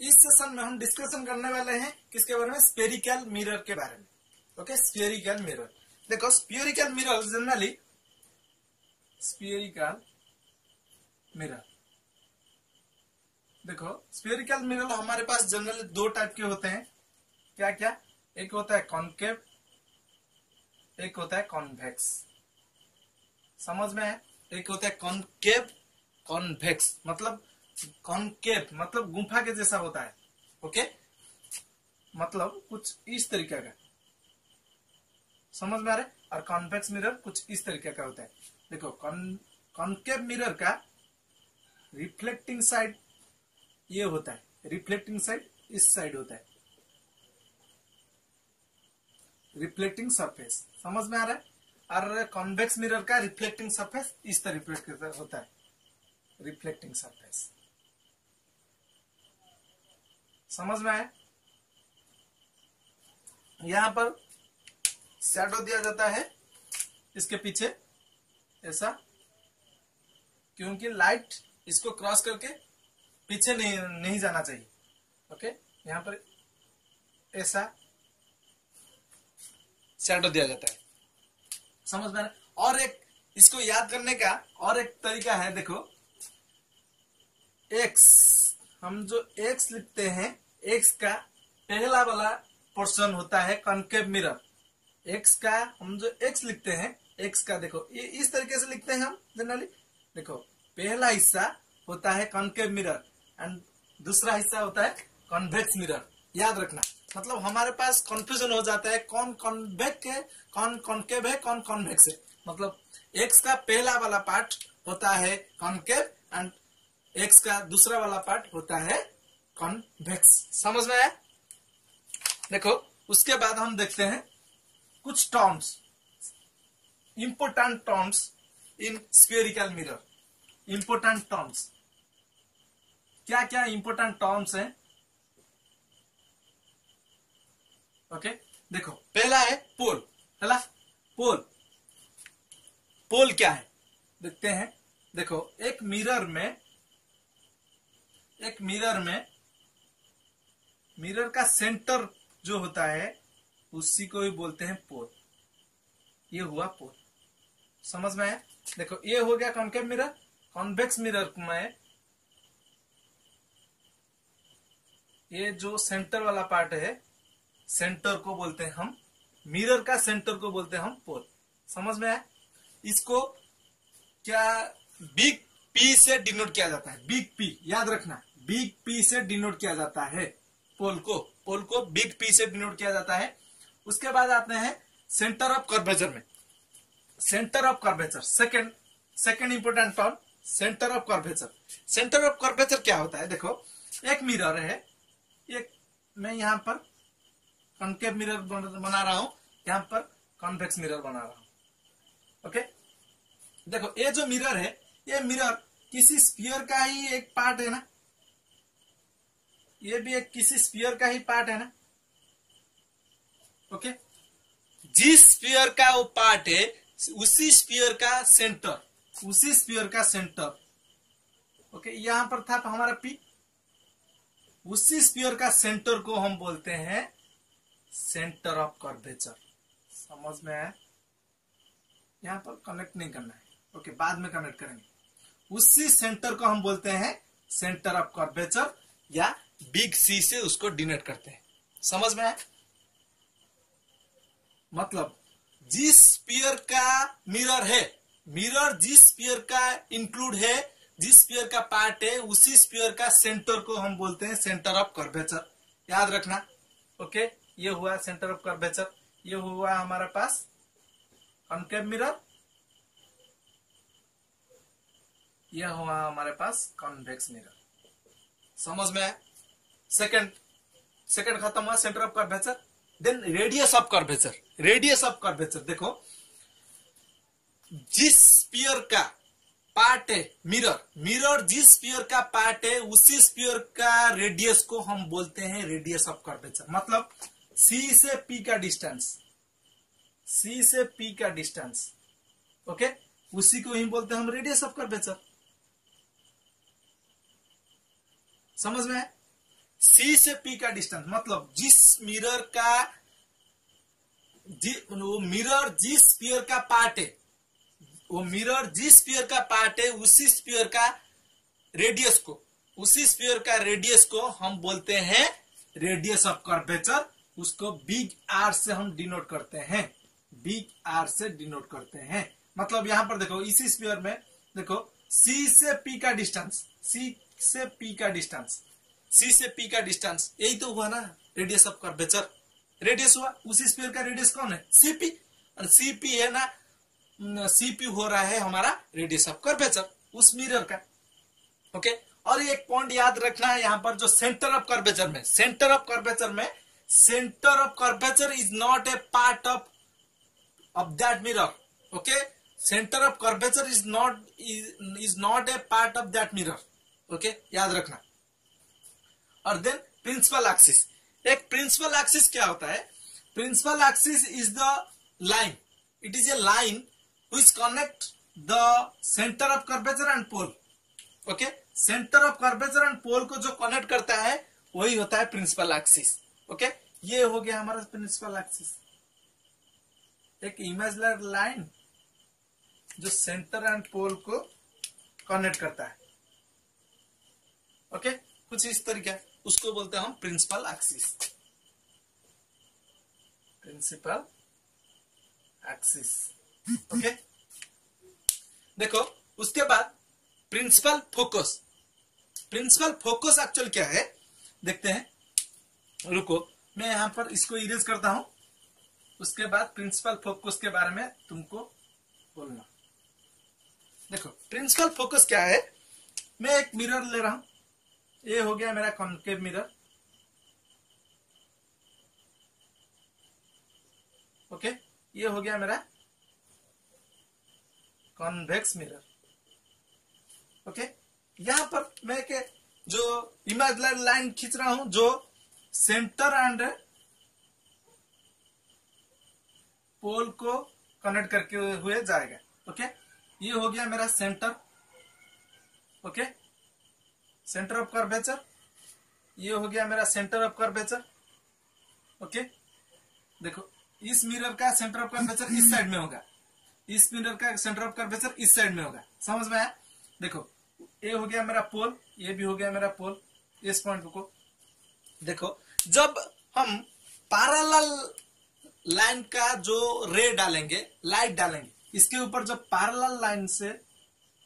इस सेशन में हम डिस्कशन करने वाले हैं किसके बारे में, स्फेरिकल मिरर के बारे में। Okay, spherical mirror. देखो spherical mirror generally, spherical mirror, देखो स्फेरिकल मिरर हमारे पास जनरली दो टाइप के होते हैं। क्या क्या? एक होता है कॉनकेव, एक होता है कॉन्वेक्स। समझ में है? एक होता है कॉनकेव, कॉन्वेक्स मतलब कॉनकेव मतलब गुफा के जैसा होता है। ओके, मतलब कुछ इस तरीके का, समझ में आ रहा है। और कॉन्वेक्स मिरर कुछ इस तरीके का होता है। देखो कॉनकेव मिरर का रिफ्लेक्टिंग साइड ये होता है, रिफ्लेक्टिंग साइड इस साइड होता है, रिफ्लेक्टिंग सरफेस। समझ में आ रहा है। और कॉन्वेक्स मिरर का रिफ्लेक्टिंग सरफेस इस तरह होता है, रिफ्लेक्टिंग सरफेस। समझ में आया? यहां पर शैडो दिया जाता है इसके पीछे ऐसा, क्योंकि लाइट इसको क्रॉस करके पीछे नहीं जाना चाहिए। ओके, यहां पर ऐसा शैडो दिया जाता है। समझ में आ रहा है? और एक इसको याद करने का और एक तरीका है। देखो एक्स, हम जो एक्स लिखते हैं, एक्स का पहला वाला पोर्शन होता है कॉनकेव मिरर। एक्स का हम जो एक्स लिखते हैं, एक्स का देखो ये इस तरीके से लिखते हैं हम जनरली। देखो पहला हिस्सा होता है कॉनकेव मिरर एंड दूसरा हिस्सा होता है कॉन्वेक्स मिरर। याद रखना, मतलब हमारे पास कंफ्यूजन हो जाता है कौन कॉन्वेक्स है, कौन कॉनकेव है, कौन कॉन्वेक्स है। मतलब एक्स का पहला वाला पार्ट होता है कॉनकेव एंड एक्स का दूसरा वाला पार्ट होता है कॉन्वेक्स। समझ में आया? देखो उसके बाद हम देखते हैं कुछ terms, important terms in spherical mirror. Important terms, क्या क्या इंपोर्टेंट टर्म्स हैं? ओके, देखो पहला है पोल। पहला पोल, पोल क्या है देखते हैं। देखो एक मिरर में मिरर का सेंटर जो होता है उसी को ही बोलते हैं पोल। ये हुआ पोल। समझ में आया? देखो ये हो गया कॉनकेव मिरर। कॉन्वेक्स मिरर में ये जो सेंटर वाला पार्ट है, सेंटर को बोलते हैं हम, मिरर का सेंटर को बोलते हैं हम पोल। समझ में आया? इसको क्या बिग पी से डिनोट किया जाता है। बिग पी, याद रखना, बिग पी से डिनोट किया जाता है पोल को बिग पी से डिनोट किया जाता है। उसके बाद आते हैं सेंटर ऑफ कर्वेचर में। Centre of curvature second important term, centre of curvature. Centre of curvature क्या होता है? देखो एक मिरर है, एक मैं यहां पर कॉनकेव मिरर बना रहा हूं, यहां पर कॉन्वेक्स मिरर बना रहा हूं। ओके, देखो ये जो मिरर है, ये मिरर किसी स्फीयर का ही एक पार्ट है ना, ये भी एक किसी स्फीयर का ही पार्ट है ना। ओके, जिस स्फीयर का वो पार्ट है उसी स्फीयर का सेंटर, उसी स्फीयर का सेंटर। ओके, यहां पर था हमारा पी, उसी स्फीयर का सेंटर को हम बोलते हैं सेंटर ऑफ कर्वेचर। समझ में आया? यहां पर कनेक्ट नहीं करना है। ओके, बाद में कनेक्ट करेंगे। उसी सेंटर को हम बोलते हैं सेंटर ऑफ कर्वेचर या बिग सी से उसको डिनोट करते हैं। समझ में आया? मतलब जिस स्फीयर का मिरर है, मिरर जिस स्फीयर का इंक्लूड है, जिस स्फीयर का पार्ट है, उसी स्फीयर का सेंटर को हम बोलते हैं सेंटर ऑफ कर्वेचर। याद रखना। ओके, ये हुआ सेंटर ऑफ कर्वेचर। ये हुआ हमारे पास कॉनकेव मिरर, यह हुआ हमारे पास कॉन्वेक्स मिरर। समझ में आया? सेकंड खत्म हुआ centre of curvature. Then radius of curvature. Radius of curvature देखो, जिस स्फीयर का पार्ट है मिरर जिस स्फीयर का पार्ट है उसी स्फीयर का रेडियस को हम बोलते हैं रेडियस ऑफ कर्वेचर। मतलब सी से पी का डिस्टेंस, सी से पी का डिस्टेंस, ओके, उसी को ही बोलते हैं हम रेडियस ऑफ कर्वेचर। समझ में है? सी से पी का डिस्टेंस, मतलब जिस मिरर का वो मिरर जिस स्फीयर का पार्ट है, वो मिरर जिस स्फीयर का पार्ट है उसी स्फीयर का रेडियस को, उसी स्फीयर का रेडियस को हम बोलते हैं रेडियस ऑफ कर्वेचर। उसको बिग आर से हम डिनोट करते हैं, बिग आर से डिनोट करते हैं। मतलब यहां पर देखो इसी स्फीयर में देखो सी से पी का डिस्टेंस, सी से पी का डिस्टेंस, सी से पी का डिस्टेंस, यही तो हुआ ना रेडियस ऑफ कर्वेचर। रेडियस हुआ, उसी स्फीयर का रेडियस कौन है? सीपी, और सीपी है ना, सीपी हो रहा है हमारा रेडियस ऑफ कर्वेचर उस मिरर का। ओके, और एक पॉइंट याद रखना है यहाँ पर, जो सेंटर ऑफ कर्वेचर में, सेंटर ऑफ कर्वेचर में, centre of curvature is not a part of that mirror. Okay, centre of curvature is not a part of that mirror. Okay, याद रखना। और देन प्रिंसिपल एक्सिस, एक principal axis क्या होता है? Principal axis is the line, it is A line which connect the center of curvature and pole. Okay, centre of curvature and pole को जो connect करता है वही होता है प्रिंसिपल एक्सिस। ओके, ये हो गया हमारा प्रिंसिपल एक्सिस, एक इमेजिनरी लाइन जो सेंटर एंड पोल को कनेक्ट करता है। ओके, कुछ इस तरीके, उसको बोलते हैं हम principal axis, principal axis. Okay, देखो उसके बाद principal focus. Principal focus actual क्या है देखते हैं, रुको मैं यहां पर इसको इरेज करता हूं, उसके बाद प्रिंसिपल फोकस के बारे में तुमको बोलना। देखो प्रिंसिपल फोकस क्या है, मैं एक मिरर ले रहा हूं, ये हो गया मेरा कॉन्केव मिरर। ओके, ये हो गया मेरा कॉन्वेक्स मिरर। ओके, यहां पर मैं के जो इमेजिनरी लाइन खींच रहा हूं जो सेंटर एंड पोल को कनेक्ट करके हुए जाएगा। ओके, ये हो गया मेरा centre. Okay, centre of curvature, ये हो गया मेरा सेंटर ऑफ कर्वेचर। ओके, देखो इस मिरर का सेंटर ऑफ कर्वेचर इस साइड में होगा, इस मिरर का सेंटर ऑफ कर्वेचर इस साइड में होगा। समझ में आया? देखो ये हो गया मेरा पोल, ये भी हो गया मेरा पोल। इस पॉइंट को देखो, जब हम पैरेलल लाइन का जो रे डालेंगे, लाइट डालेंगे इसके ऊपर, जब पैरेलल लाइन से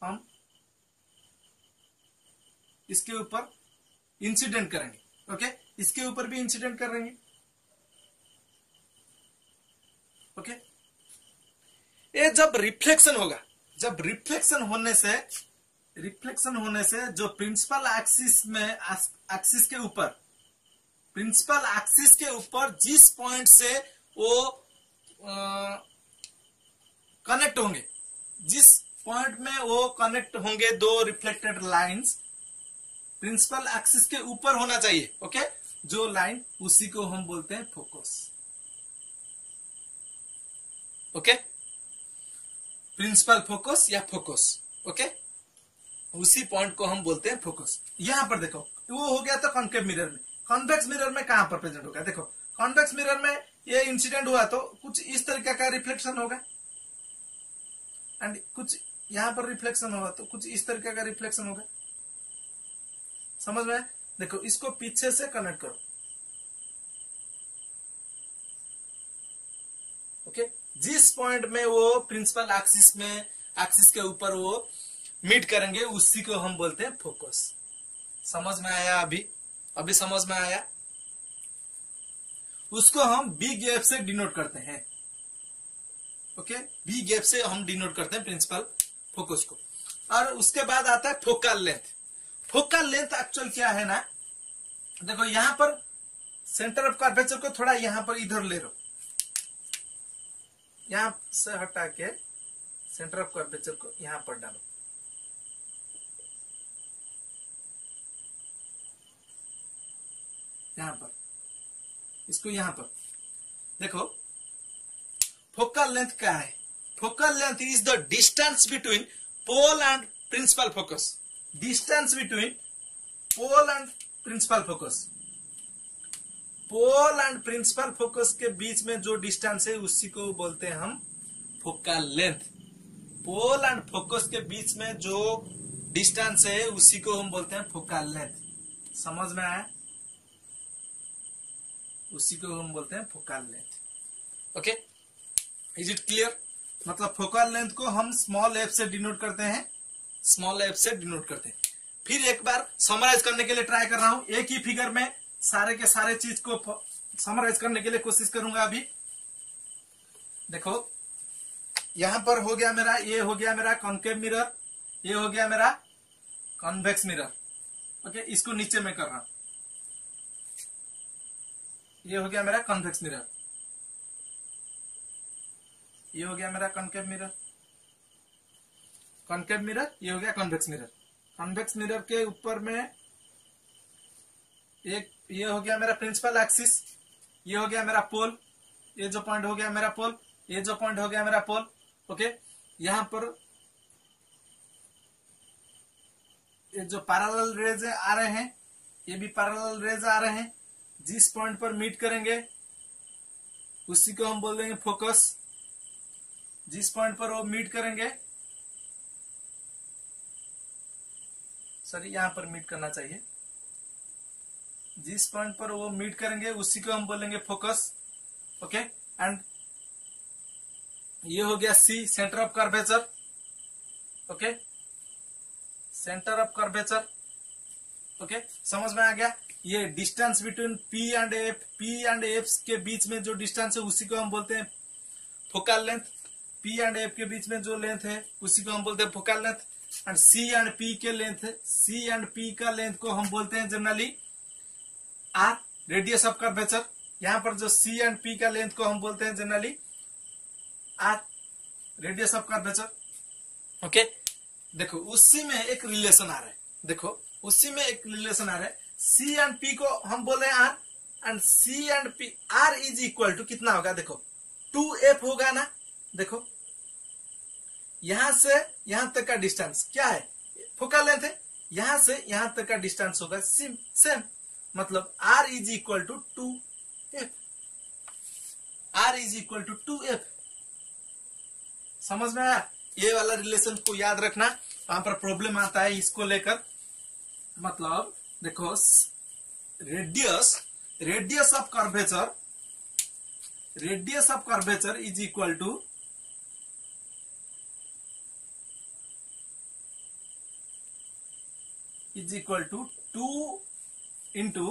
हम इसके ऊपर इंसिडेंट करेंगे, ओके, इसके ऊपर भी इंसिडेंट करेंगे। ओके, ये जब रिफ्लेक्शन होगा, जब रिफ्लेक्शन होने से जो प्रिंसिपल एक्सिस में, एक्सिस के ऊपर, प्रिंसिपल एक्सिस के ऊपर जिस पॉइंट से वो कनेक्ट होंगे, जिस पॉइंट में वो कनेक्ट होंगे दो रिफ्लेक्टेड लाइंस, प्रिंसिपल एक्सिस के ऊपर होना चाहिए। ओके, जो लाइन उसी को हम बोलते हैं फोकस। ओके, प्रिंसिपल फोकस या फोकस। ओके, उसी पॉइंट को हम बोलते हैं फोकस। यहां पर देखो वो हो गया था कॉन्केव मिरर में। कॉन्वेक्स मिरर में कहां पर प्रेजेंट होगा? देखो कॉन्वेक्स मिरर में ये इंसिडेंट हुआ तो कुछ इस तरीके का रिफ्लेक्शन होगा, एंड कुछ यहां पर रिफ्लेक्शन होगा तो कुछ इस तरीके का रिफ्लेक्शन होगा। समझ में? देखो इसको पीछे से कनेक्ट करो। ओके, जिस पॉइंट में वो प्रिंसिपल एक्सिस में, एक्सिस के ऊपर वो मीट करेंगे उसी को हम बोलते हैं फोकस। समझ में आया? अभी समझ में आया? उसको हम बी गैप से डिनोट करते हैं। ओके, बी गैप से हम डिनोट करते हैं प्रिंसिपल फोकस को। और उसके बाद आता है focal length. Focal length actual क्या है ना, देखो यहां पर सेंटर ऑफ कर्वेचर को थोड़ा यहां पर इधर ले लो, यहां से हटा के सेंटर ऑफ कर्वेचर को यहां पर डालो। यहां पर इसको यहां पर देखो, फोकल लेंथ क्या है? Focal length is the distance between pole and principal focus. Distance between pole and principal focus. Pole and principal focus के बीच में जो डिस्टेंस है उसी को बोलते हैं हम focal length. Pole and focus के बीच में जो डिस्टेंस है उसी को हम बोलते हैं फोकल लेंथ। समझ में आया? उसी को हम बोलते हैं focal length. Okay, is it clear? मतलब फोकल लेंथ को हम स्मॉल एफ से डिनोट करते हैं, स्मॉल एफ से डिनोट करते हैं। फिर एक बार समराइज करने के लिए ट्राई कर रहा हूं, एक ही फिगर में सारे के सारे चीज को समराइज करने के लिए कोशिश करूंगा। अभी देखो, यहां पर हो गया मेरा, ये हो गया मेरा कॉन्केव मिरर, ये हो गया मेरा कॉन्वेक्स मिरर। ओके, इसको नीचे में कर रहा हूं, ये हो गया मेरा कॉन्वेक्स मिरर, ये हो गया मेरा कॉन्केव मिरर, कॉन्केव मिरर, ये हो गया कॉन्वेक्स मिरर। कॉन्वेक्स मिरर के ऊपर में एक ये हो गया मेरा प्रिंसिपल एक्सिस, ये हो गया मेरा पोल, ये जो पॉइंट हो गया मेरा पोल, ये जो पॉइंट हो गया मेरा पोल। ओके, यहां पर ये जो पैरेलल रेज आ रहे हैं, ये भी पैरेलल रेज आ रहे हैं। जिस पॉइंट पर मीट करेंगे उसी को हम बोल देंगे फोकस। जिस पॉइंट पर वो मीट करेंगे, सॉरी यहां पर मीट करना चाहिए, जिस पॉइंट पर वो मीट करेंगे उसी को हम बोलेंगे फोकस। ओके, एंड ये हो गया C, centre of curvature. Okay, centre of curvature. Okay, समझ में आ गया? ये distance between P and F, P and F के बीच में जो डिस्टेंस है उसी को हम बोलते हैं focal length. P and F के बीच में जो लेंथ है उसी को हम बोलते हैं focal length. And C and P के लेंथ, सी एंड पी का लेंथ को हम बोलते हैं generally R, radius of curvature. यहां पर जो सी एंड पी का लेंथ को हम बोलते हैं generally R, radius of curvature. Okay, देखो उसी में एक रिलेशन आ रहा है, देखो उसी में एक रिलेशन आ रहा है। सी एंड पी को हम बोल रहे हैं R, and C and P, R is equal to कितना होगा? देखो 2f होगा ना। देखो यहां से यहां तक का डिस्टेंस क्या है? फोकल लेंथ है। यहां से यहां तक का डिस्टेंस होगा सेम, मतलब r is equal to 2f, r is equal to 2f। समझ में आया? ये वाला रिलेशन को याद रखना, वहां पर प्रॉब्लम आता है इसको लेकर। मतलब देखो, radius of curvature, radius of curvature is equal to is equal to 2 into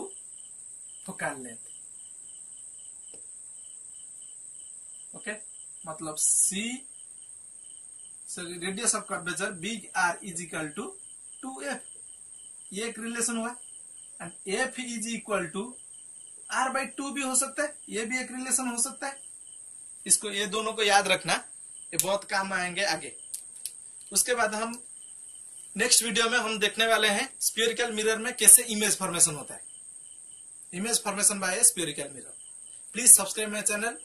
focal length. Okay, मतलब C, sorry radius of curvature big R is equal to 2f, ये एक रिलेशन हुआ। And f is equal to r/2 भी हो सकता है, ये भी एक रिलेशन हो सकता है। इसको, ये दोनों को याद रखना, ये बहुत काम आएंगे आगे। उसके बाद हम नेक्स्ट वीडियो में हम देखने वाले हैं स्फेरिकल मिरर में कैसे इमेज फॉर्मेशन होता है, image formation by spherical mirror. Please subscribe my channel.